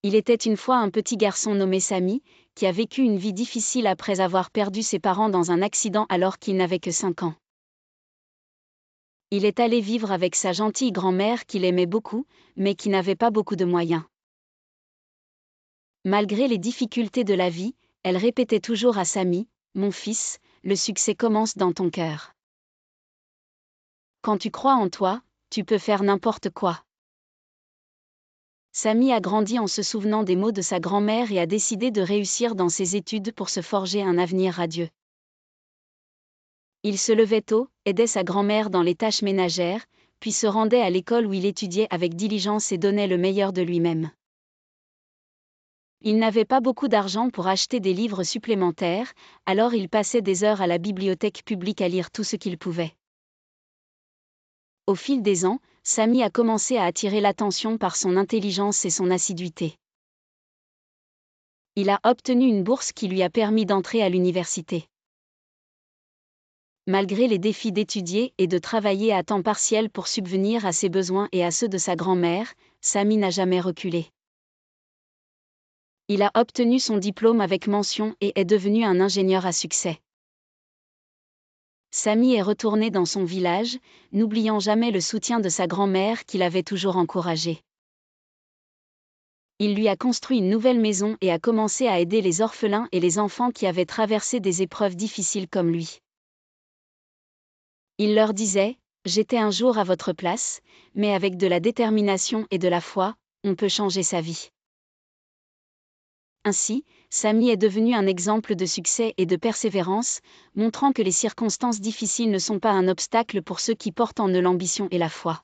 Il était une fois un petit garçon nommé Sami, qui a vécu une vie difficile après avoir perdu ses parents dans un accident alors qu'il n'avait que 5 ans. Il est allé vivre avec sa gentille grand-mère qu'il aimait beaucoup, mais qui n'avait pas beaucoup de moyens. Malgré les difficultés de la vie, elle répétait toujours à Sami, « Mon fils, le succès commence dans ton cœur. Quand tu crois en toi, tu peux faire n'importe quoi. » Sami a grandi en se souvenant des mots de sa grand-mère et a décidé de réussir dans ses études pour se forger un avenir radieux. Il se levait tôt, aidait sa grand-mère dans les tâches ménagères, puis se rendait à l'école où il étudiait avec diligence et donnait le meilleur de lui-même. Il n'avait pas beaucoup d'argent pour acheter des livres supplémentaires, alors il passait des heures à la bibliothèque publique à lire tout ce qu'il pouvait. Au fil des ans, Sami a commencé à attirer l'attention par son intelligence et son assiduité. Il a obtenu une bourse qui lui a permis d'entrer à l'université. Malgré les défis d'étudier et de travailler à temps partiel pour subvenir à ses besoins et à ceux de sa grand-mère, Sami n'a jamais reculé. Il a obtenu son diplôme avec mention et est devenu un ingénieur à succès. Sami est retourné dans son village, n'oubliant jamais le soutien de sa grand-mère qui l'avait toujours encouragé. Il lui a construit une nouvelle maison et a commencé à aider les orphelins et les enfants qui avaient traversé des épreuves difficiles comme lui. Il leur disait, « J'étais un jour à votre place, mais avec de la détermination et de la foi, on peut changer sa vie. » Ainsi, Sami est devenu un exemple de succès et de persévérance, montrant que les circonstances difficiles ne sont pas un obstacle pour ceux qui portent en eux l'ambition et la foi.